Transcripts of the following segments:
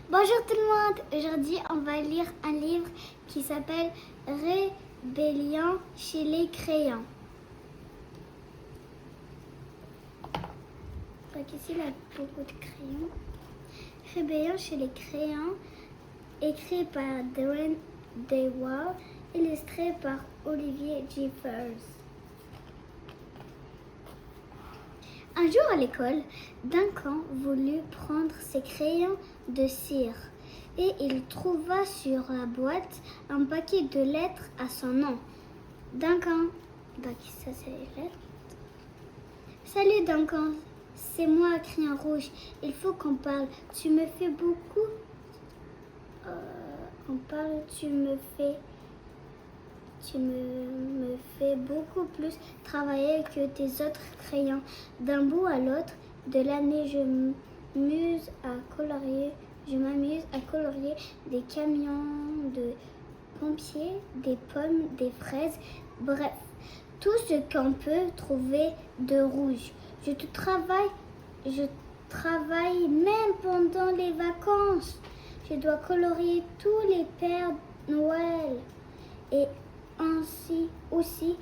Bonjour tout le monde, aujourd'hui on va lire un livre qui s'appelle Rébellion chez les crayons. Donc ici il y a beaucoup de crayons. Rébellion chez les crayons, écrit par Darren Dewar, illustré par Olivier Jeffers. Un jour à l'école, Duncan voulut prendre ses crayons de cire et il trouva sur la boîte un paquet de lettres à son nom. Duncan, donc ça c'est les lettres. Salut Duncan, c'est moi, Crayon Rouge. Il faut qu'on parle. Tu me fais beaucoup. Tu me fais beaucoup plus travailler que tes autres crayons. D'un bout à l'autre de l'année, je m'amuse à colorier des camions de pompiers, des pommes, des fraises, bref, tout ce qu'on peut trouver de rouge. Je travaille même pendant les vacances. Je dois colorier tous les Pères Noël et ainsi aussi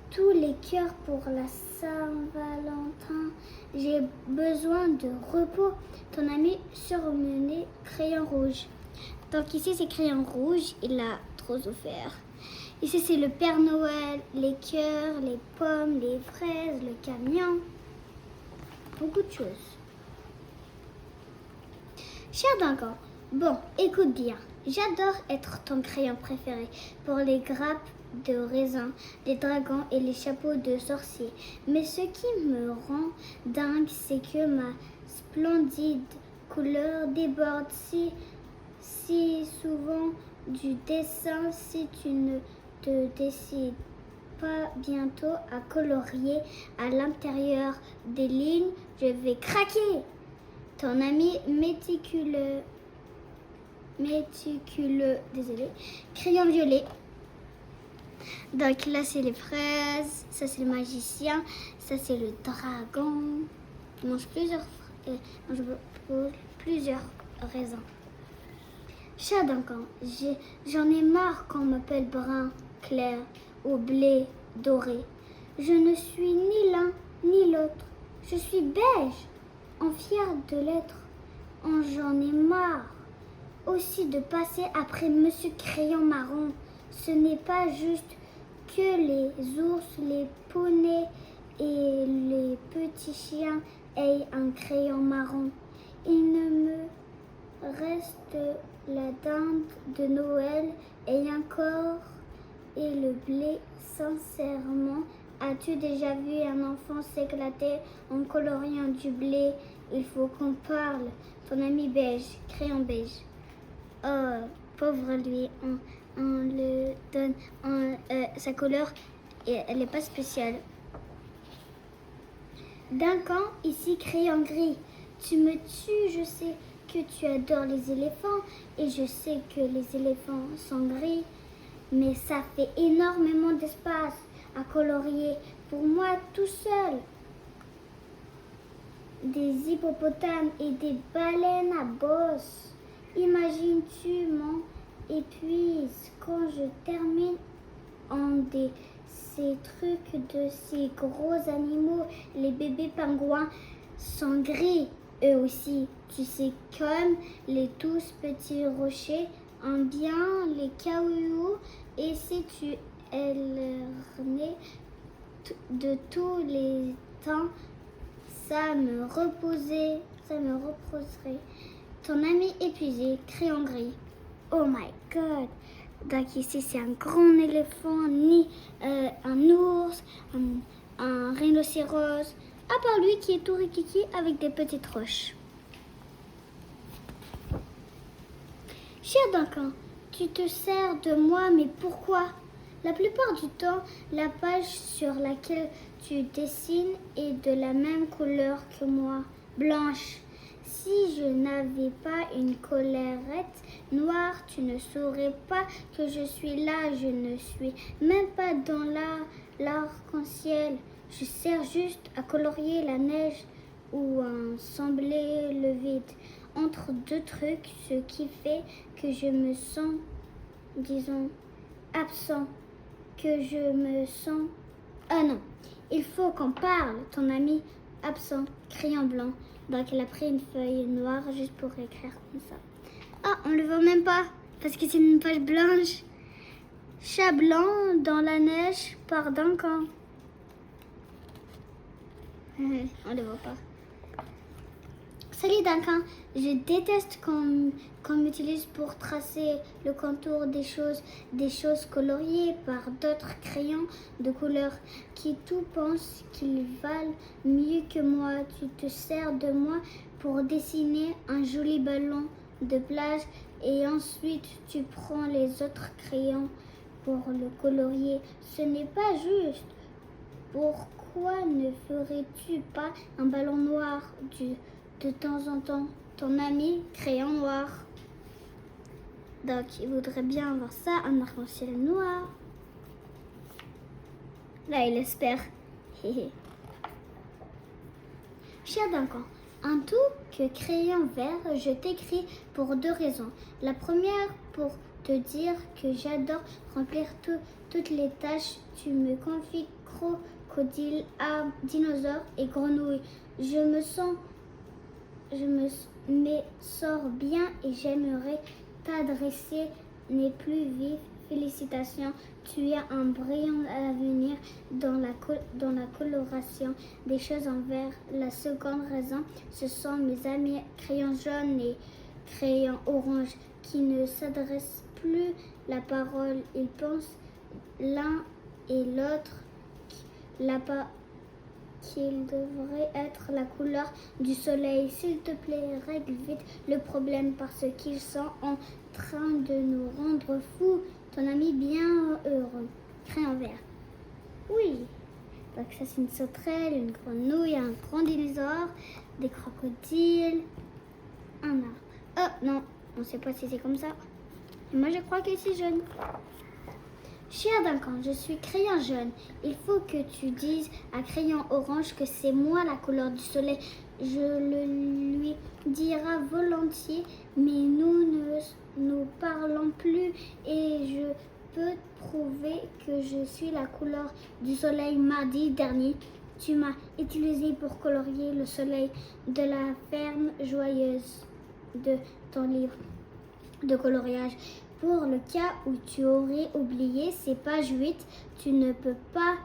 tous les cœurs pour la Saint-Valentin. J'ai besoin de repos. Ton ami surnommé Crayon Rouge. Donc ici c'est Crayon Rouge, il a trop souffert. Ici c'est le Père Noël, les cœurs, les pommes, les fraises, le camion. Beaucoup de choses. Cher Duncan, bon, écoute bien. J'adore être ton crayon préféré pour les grappes de raisin, les dragons et les chapeaux de sorciers. Mais ce qui me rend dingue, c'est que ma splendide couleur déborde si souvent du dessin. Si tu ne te décides pas bientôt à colorier à l'intérieur des lignes, je vais craquer. Ton ami méticuleux, désolé, crayon violet. Donc là c'est les fraises, ça c'est le magicien, ça c'est le dragon. Il mange plusieurs raisins. Chat Duncan, j'en ai marre qu'on m'appelle brun clair ou blé doré. Je ne suis ni l'un ni l'autre. Je suis beige, en fière de l'être. J'en ai marre aussi de passer après Monsieur Crayon Marron. Ce n'est pas juste que les ours, les poneys et les petits chiens aient un crayon marron. Il ne me reste la dinde de Noël et le blé. Sincèrement, as-tu déjà vu un enfant s'éclater en coloriant du blé? Il faut qu'on parle. Ton ami beige, crayon beige. Oh, pauvre lui, on le donne sa couleur et elle n'est pas spéciale. Duncan, ici crayon gris. Tu me tues, je sais que tu adores les éléphants et je sais que les éléphants sont gris, mais ça fait énormément d'espace à colorier pour moi tout seul. Des hippopotames et des baleines à bosse. Imagines-tu mon épuise quand je termine ces trucs de ces gros animaux. Les bébés pingouins sont gris, eux aussi. Tu sais, comme les tous petits rochers, en bien les cailloux. Et si tu élerné de tous les temps, ça me reposerait. Ton ami épuisé, crayon gris. Oh my god. Donc ici c'est un grand éléphant, un ours, un rhinocéros, à part lui qui est tout rikiki avec des petites roches. Cher Duncan, tu te sers de moi, mais pourquoi? La plupart du temps, la page sur laquelle tu dessines est de la même couleur que moi, blanche. Si je n'avais pas une collerette noire, tu ne saurais pas que je suis là. Je ne suis même pas dans l'arc-en-ciel. Je sers juste à colorier la neige ou à ensembler le vide. entre deux trucs, ce qui fait que je me sens, disons, absent, que je me sens... Ah non, il faut qu'on parle, ton ami absent, crayon blanc. Donc elle a pris une feuille noire juste pour écrire comme ça. Ah, on le voit même pas, parce que c'est une page blanche. Chat blanc dans la neige par Duncan. On le voit pas. Salut Duncan, je déteste qu'on m'utilise pour tracer le contour des choses coloriées par d'autres crayons de couleur qui tout pensent qu'ils valent mieux que moi. Tu te sers de moi pour dessiner un joli ballon de plage et ensuite tu prends les autres crayons pour le colorier. Ce n'est pas juste. Pourquoi ne ferais-tu pas un ballon noir de temps en temps? Ton ami crayon noir. Donc, il voudrait bien avoir ça, un arc-en-ciel noir. Là, il espère. Cher Duncan, un tout que crayon vert, je t'écris pour deux raisons. La première, pour te dire que j'adore remplir toutes les tâches. Tu me confies crocodile, arbre, dinosaure et grenouille. Je me sors bien et j'aimerais t'adresser mes plus vives félicitations. Tu as un brillant avenir dans la coloration des choses en vert. La seconde raison, ce sont mes amis crayons jaunes et crayons orange qui ne s'adressent plus la parole. Ils pensent l'un et l'autre qu'il devrait être la couleur du soleil. S'il te plaît, règle vite le problème parce qu'ils sont en train de nous rendre fous. Ton ami bien heureux. Crayon vert. Oui. Donc ça c'est une sauterelle, une grenouille, un grand dinosaure, des crocodiles, un arbre. Oh non, on ne sait pas si c'est comme ça. Moi je crois que c'est jaune. Cher Duncan, je suis crayon jaune. Il faut que tu dises à crayon orange que c'est moi la couleur du soleil. Je le lui dirai volontiers, mais nous ne nous parlons plus et je peux prouver que je suis la couleur du soleil. Mardi dernier, tu m'as utilisé pour colorier le soleil de la ferme joyeuse de ton livre de coloriage. Pour le cas où tu aurais oublié ces pages 8, tu ne peux pas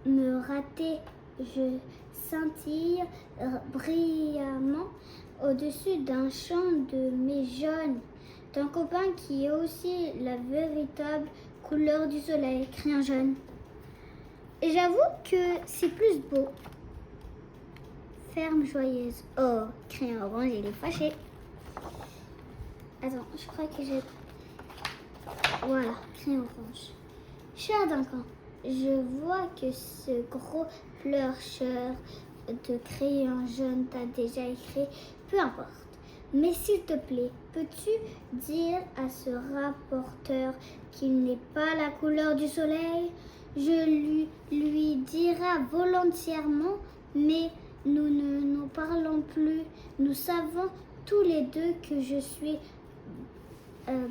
me rater. Je scintille brillamment au-dessus d'un champ de mai jaune. Ton copain qui est aussi la véritable couleur du soleil, crayon jaune. Et j'avoue que c'est plus beau. Ferme joyeuse. Oh, crayon orange, il est fâché. Attends, je crois que j'ai... Voilà, crayon orange. Cher Duncan, je vois que ce gros pleurcheur de crayon jaune t'a déjà écrit. Peu importe. Mais s'il te plaît, peux-tu dire à ce rapporteur qu'il n'est pas la couleur du soleil? Je lui dirai volontiers, mais nous ne nous parlons plus. Nous savons tous les deux que je suis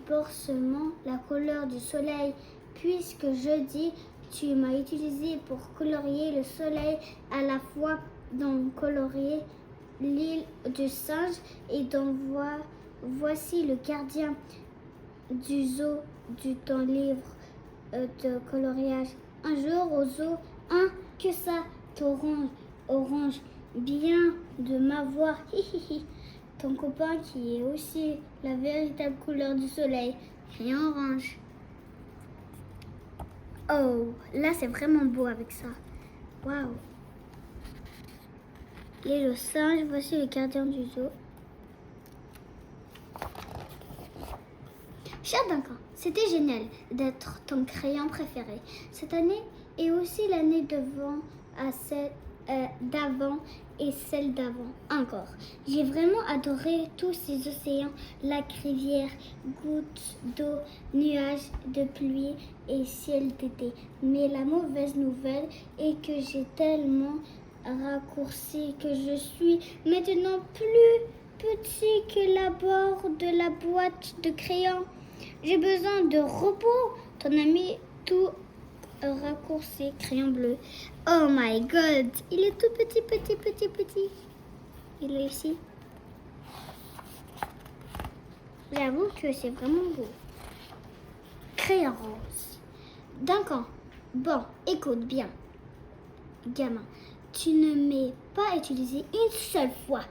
forcément la couleur du soleil, puisque jeudi, tu m'as utilisé pour colorier le soleil à la fois dans colorier l'île du singe et dans voici le gardien du zoo du ton livre de coloriage. Un jour au zoo, que ça orange, bien de m'avoir. Ton copain qui est aussi la véritable couleur du soleil, crayon orange. Oh, là c'est vraiment beau avec ça. Waouh. Et le singe, voici le gardien du zoo. Cher Duncan, c'était génial d'être ton crayon préféré. Cette année est aussi l'année d'avant et celle d'avant encore. J'ai vraiment adoré tous ces océans, lacs, rivières, gouttes d'eau, nuages de pluie et ciel d'été. Mais la mauvaise nouvelle est que j'ai tellement raccourci que je suis maintenant plus petit que la bord de la boîte de crayons. J'ai besoin de repos. Ton ami tout raccourci, crayon bleu. Oh my god, il est tout petit, petit, petit, petit. Il est ici. J'avoue que c'est vraiment beau. Crayon rose. D'accord. Bon, écoute bien. Gamin, tu ne m'es pas utilisé une seule fois.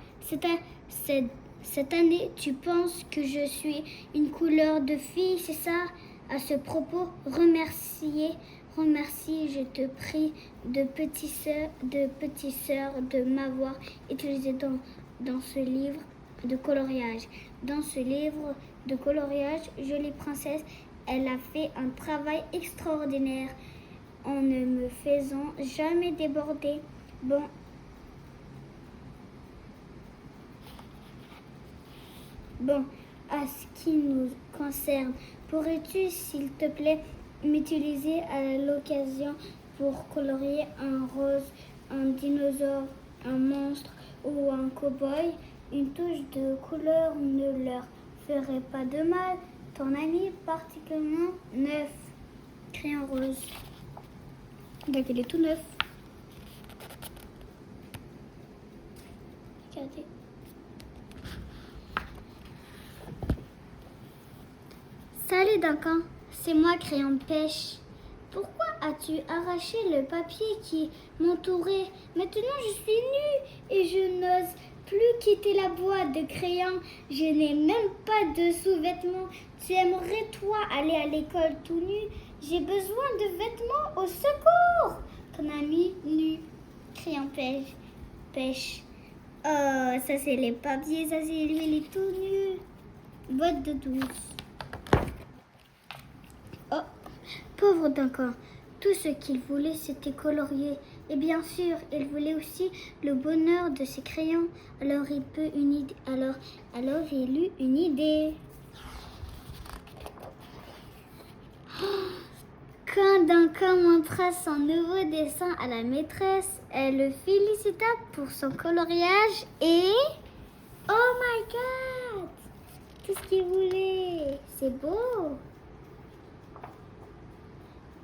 Cette année, tu penses que je suis une couleur de fille, c'est ça? À ce propos, remercie, je te prie, de petite sœur, de m'avoir utilisé dans ce livre de coloriage. Dans ce livre de coloriage, jolie princesse, elle a fait un travail extraordinaire en ne me faisant jamais déborder. Bon, à ce qui nous concerne, pourrais-tu, s'il te plaît, m'utiliser à l'occasion pour colorier un rose, un dinosaure, un monstre ou un cow-boy? Une touche de couleur ne leur ferait pas de mal. Ton ami particulièrement neuf. Crayon rose. Donc il est tout neuf. Regardez. Salut Duncan, c'est moi Crayon de pêche. Pourquoi as-tu arraché le papier qui m'entourait? Maintenant je suis nue et je n'ose plus quitter la boîte de crayons. Je n'ai même pas de sous-vêtements. Tu aimerais toi aller à l'école tout nu? J'ai besoin de vêtements, au secours! Ton ami nu. Crayon pêche. Oh, ça c'est les papiers, ça c'est lui, il est tout nu. Boîte de douce. Oh, pauvre Duncan. Tout ce qu'il voulait, c'était colorier. Et bien sûr, il voulait aussi le bonheur de ses crayons. Alors il eut une idée. Quand Duncan montra son nouveau dessin à la maîtresse, elle le félicita pour son coloriage et... Oh my god! Tout ce qu'il voulait! C'est beau!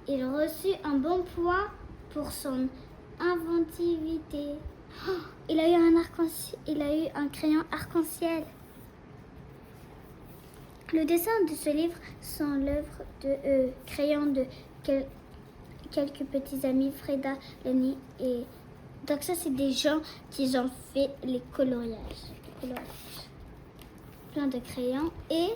Il reçut un bon poids pour son inventivité. Oh, il a eu un crayon arc-en-ciel. Le dessin de ce livre sont l'œuvre de crayons de quelques petits amis, Freda, Lenny et... Donc ça, c'est des gens qui ont fait les coloriages. Plein de crayons et...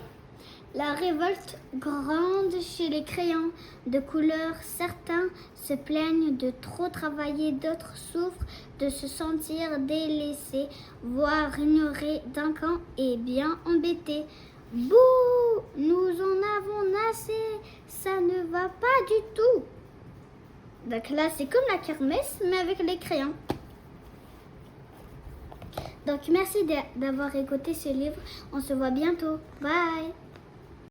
La révolte grande chez les crayons de couleur. Certains se plaignent de trop travailler, d'autres souffrent de se sentir délaissés, voire ignorés. Duncan est bien embêté. Bouh! Nous en avons assez. Ça ne va pas du tout. Donc là, c'est comme la kermesse, mais avec les crayons. Donc merci d'avoir écouté ce livre. On se voit bientôt. Bye!